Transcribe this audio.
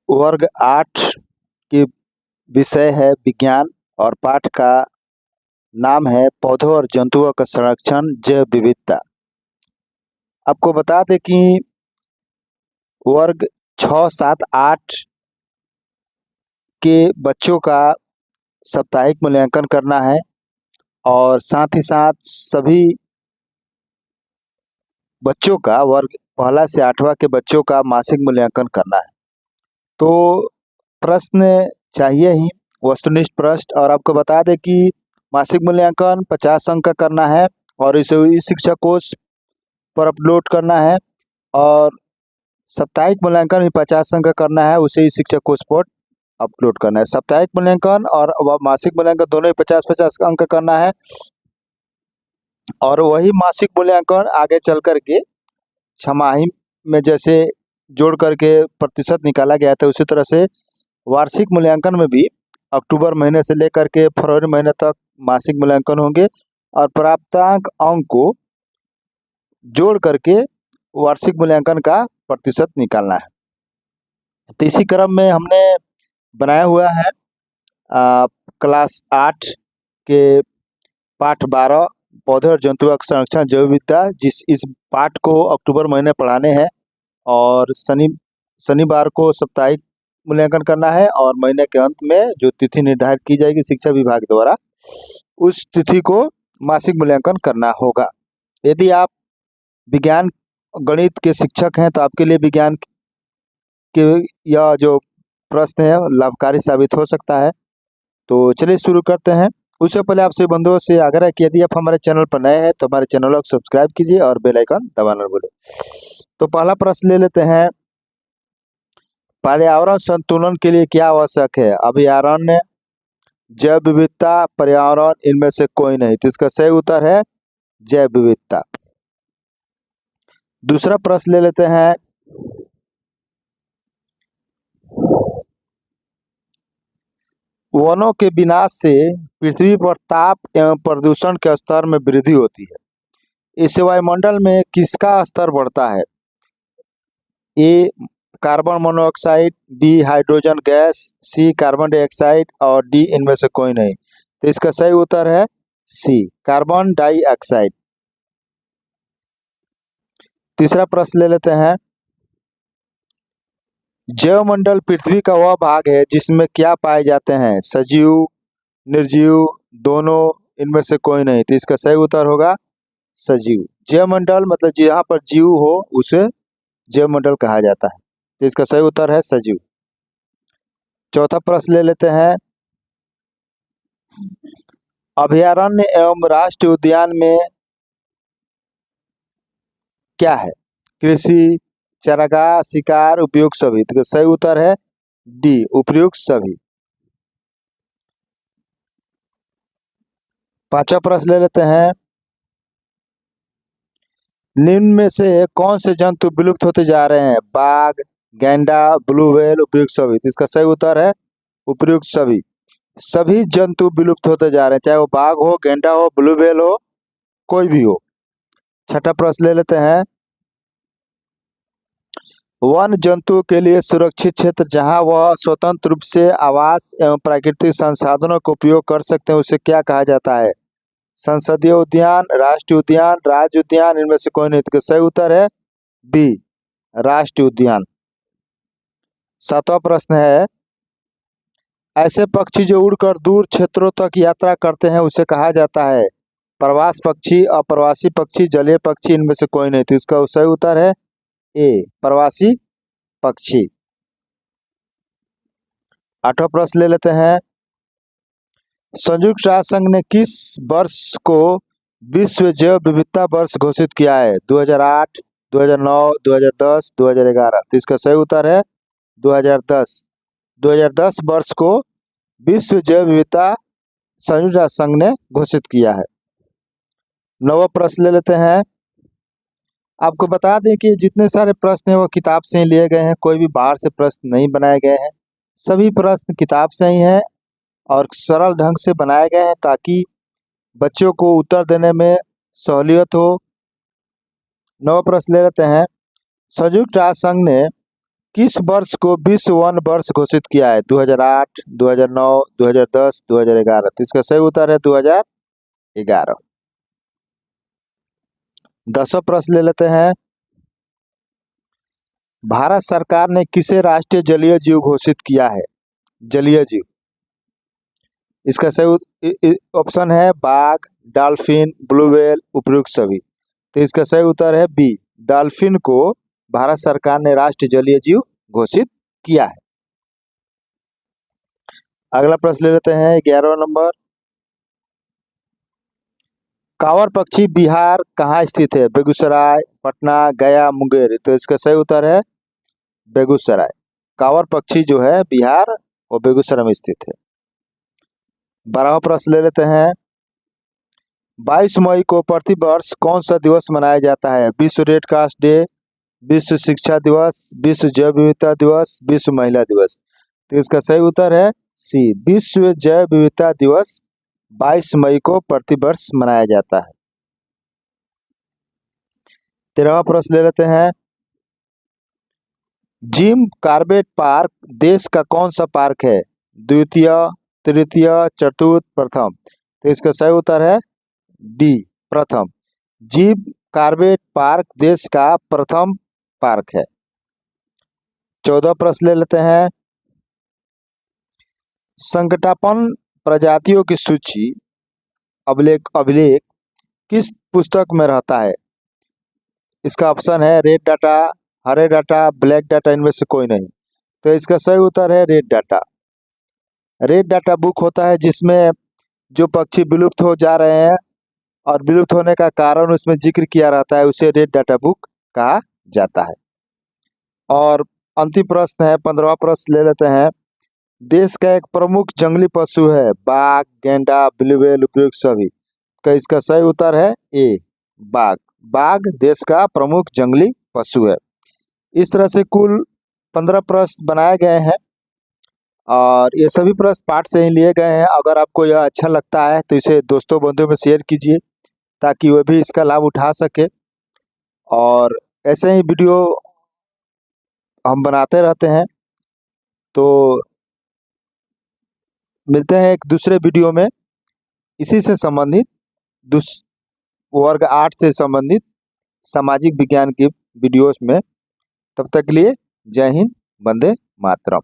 वर्ग 8 की विषय है विज्ञान और पाठ का नाम है पौधों और जंतुओं का संरक्षण जैव विविधता। आपको बता दें कि वर्ग 6, 7, 8 के बच्चों का साप्ताहिक मूल्यांकन करना है और साथ ही साथ सभी बच्चों का वर्ग 1 से 8वां के बच्चों का मासिक मूल्यांकन करना है। तो प्रश्न चाहिए ही, वस्तुनिष्ठ प्रश्न। और आपको बता दें कि मासिक मूल्यांकन 50 अंक का करना है और इसे ई शिक्षा कोश पर अपलोड करना है और साप्ताहिक मूल्यांकन भी 50 अंक का करना है, उसे ई शिक्षा कोश पर अपलोड करना है। साप्ताहिक मूल्यांकन और मासिक मूल्यांकन दोनों ही 50-50 अंक का करना है और वही मासिक मूल्यांकन आगे चल करके छमाही में जैसे जोड़ करके प्रतिशत निकाला गया था, उसी तरह से वार्षिक मूल्यांकन में भी अक्टूबर महीने से लेकर के फरवरी महीने तक मासिक मूल्यांकन होंगे और प्राप्तांक अंक को जोड़ करके वार्षिक मूल्यांकन का प्रतिशत निकालना है। तो इसी क्रम में हमने बनाया हुआ है क्लास 8 के पाठ 12 पौधे और जंतुओं का संरक्षण जैव विविधता, इस पाठ को अक्टूबर महीने पढ़ाने हैं और शनिवार को साप्ताहिक मूल्यांकन करना है और महीने के अंत में जो तिथि निर्धारित की जाएगी शिक्षा विभाग द्वारा, उस तिथि को मासिक मूल्यांकन करना होगा। यदि आप विज्ञान गणित के शिक्षक हैं तो आपके लिए विज्ञान के यह जो प्रश्न है लाभकारी साबित हो सकता है। तो चलिए शुरू करते हैं। उससे पहले आपसे बंधुओं से आग्रह है कि यदि आप हमारे चैनल पर नए हैं तो हमारे चैनल को सब्सक्राइब कीजिए और बेल आइकन दबाना न भूलें। तो पहला प्रश्न ले लेते हैं, पर्यावरण संतुलन के लिए क्या आवश्यक है? अभयारण्य, जैव विविधता, पर्यावरण, इनमें से कोई नहीं। तो इसका सही उत्तर है जैव विविधता। दूसरा प्रश्न ले लेते हैं, वनों के विनाश से पृथ्वी पर ताप एवं प्रदूषण के स्तर में वृद्धि होती है। इस वायुमंडल में किसका स्तर बढ़ता है? A carbon monoxide, B hydrogen gas, C carbon dioxide और डी इनमें से कोई नहीं। तो इसका सही उत्तर है सी कार्बन डाइऑक्साइड। तीसरा प्रश्न ले लेते हैं, जैवमंडल पृथ्वी का वह भाग है जिसमें क्या पाए जाते हैं? सजीव, निर्जीव, दोनों, इनमें से कोई नहीं। तो इसका सही उत्तर होगा सजीव। जैवमंडल मतलब जहाँ पर जीव हो उसे जैवमंडल कहा जाता है। तो इसका सही उत्तर है सजीव। चौथा प्रश्न ले लेते हैं, अभयारण्य एवं राष्ट्रीय उद्यान में क्या है? कृषि, चारागाह, शिकार, उपयुक्त सभी। तो सही उत्तर है डी उपयुक्त सभी। पांचवा प्रश्न ले लेते हैं, निम्न में से कौन से जंतु विलुप्त होते जा रहे हैं? बाघ, गैंडा, ब्लू व्हेल, उपयुक्त सभी। तो इसका सही उत्तर है उपयुक्त सभी। सभी जंतु विलुप्त होते जा रहे हैं, चाहे वो बाघ हो, गैंडा हो, ब्लू व्हेल हो, कोई भी हो। छठा प्रश्न ले लेते हैं, वन जंतु के लिए सुरक्षित क्षेत्र जहां वह स्वतंत्र रूप से आवास एवं प्राकृतिक संसाधनों का उपयोग कर सकते हैं उसे क्या कहा जाता है? संसदीय उद्यान, राष्ट्रीय उद्यान, राज्य उद्यान, इनमें से कोई नहीं। तो सही उत्तर है बी राष्ट्रीय उद्यान। सातवां प्रश्न है, ऐसे पक्षी जो उड़कर दूर क्षेत्रों तक यात्रा करते हैं उसे कहा जाता है? प्रवास पक्षी, अप्रवासी पक्षी, जलीय पक्षी, इनमें से कोई नहीं। तो इसका सही उत्तर है ए प्रवासी पक्षी। आठवां प्रश्न ले लेते हैं, संयुक्त राष्ट्र संघ ने किस वर्ष को विश्व जैव विविधता वर्ष घोषित किया है? 2008, 2009, 2010, 2011। तो इसका सही उत्तर है 2010। 2010 वर्ष को विश्व जैव विविधता संयुक्त राष्ट्र संघ ने घोषित किया है। नौवां प्रश्न ले लेते हैं, आपको बता दें कि जितने सारे प्रश्न हैं वो किताब से ही लिए गए हैं, कोई भी बाहर से प्रश्न नहीं बनाए गए हैं। सभी प्रश्न किताब से ही हैं और सरल ढंग से बनाए गए हैं ताकि बच्चों को उत्तर देने में सहूलियत हो। नौवां प्रश्न ले लेते हैं, संयुक्त राष्ट्र संघ ने किस वर्ष को विश्व वन वर्ष घोषित किया है? 2008, 2009, 2010, 2011। तो इसका सही उत्तर है 2011। 10वां प्रश्न ले लेते हैं। भारत सरकार ने किसे राष्ट्रीय जलीय जीव घोषित किया है? जलीय जीव। इसका सही ऑप्शन है बाघ, डॉल्फिन, ब्लू व्हेल, उपयुक्त सभी। तो इसका सही उत्तर है बी, डॉल्फिन को भारत सरकार ने राष्ट्रीय जलीय जीव घोषित किया है। अगला प्रश्न ले लेते हैं 11वां नंबर। कांवर पक्षी बिहार कहाँ स्थित है? बेगूसराय, पटना, गया, मुंगेर। तो इसका सही उत्तर है बेगूसराय। कांवर पक्षी जो है बिहार और बेगूसराय में स्थित है। 12वां प्रश्न ले लेते हैं। 22 मई को प्रतिवर्ष कौन सा दिवस मनाया जाता है? विश्व रेड क्रॉस डे, विश्व शिक्षा दिवस, विश्व जैव विविधता दिवस, विश्व महिला दिवस। तो इसका सही उत्तर है सी, विश्व जैव विविधता दिवस 22 मई को प्रतिवर्ष मनाया जाता है। 13वां प्रश्न ले लेते हैं। जिम कॉर्बेट पार्क देश का कौन सा पार्क है? द्वितीय, तृतीय, चतुर्थ, प्रथम। तो इसका सही उत्तर है डी, प्रथम। जिम कॉर्बेट पार्क देश का प्रथम पार्क है। 14वां प्रश्न ले लेते हैं। संकटापन्न प्रजातियों की सूची अभिलेख किस पुस्तक में रहता है? इसका ऑप्शन है रेड डाटा, हरे डाटा, ब्लैक डाटा, इनमें से कोई नहीं। तो इसका सही उत्तर है red data. Red data book होता है जिसमें जो पक्षी विलुप्त हो जा रहे हैं और विलुप्त होने का कारण उसमें जिक्र किया रहता है, उसे रेड डाटा बुक कहा जाता है। और अंतिम प्रश्न है 15वां प्रश्न ले लेते हैं। देश का एक प्रमुख जंगली पशु है बाघ, गेंडा, ब्लू व्हेल, उपयुक्त सभी। तो इसका सही उत्तर है ए, बाघ। बाघ देश का प्रमुख जंगली पशु है। इस तरह से कुल 15 प्रश्न बनाए गए हैं और ये सभी प्रश्न पाठ से ही लिए गए हैं। अगर आपको यह अच्छा लगता है तो इसे दोस्तों बंधुओं में शेयर कीजिए ताकि वह भी इसका लाभ उठा सके। और ऐसे ही वीडियो हम बनाते रहते हैं। तो मिलते हैं एक दूसरे वीडियो में इसी से संबंधित वर्ग 8 से संबंधित सामाजिक विज्ञान की वीडियोस में। तब तक के लिए जय हिंद, वंदे मातरम।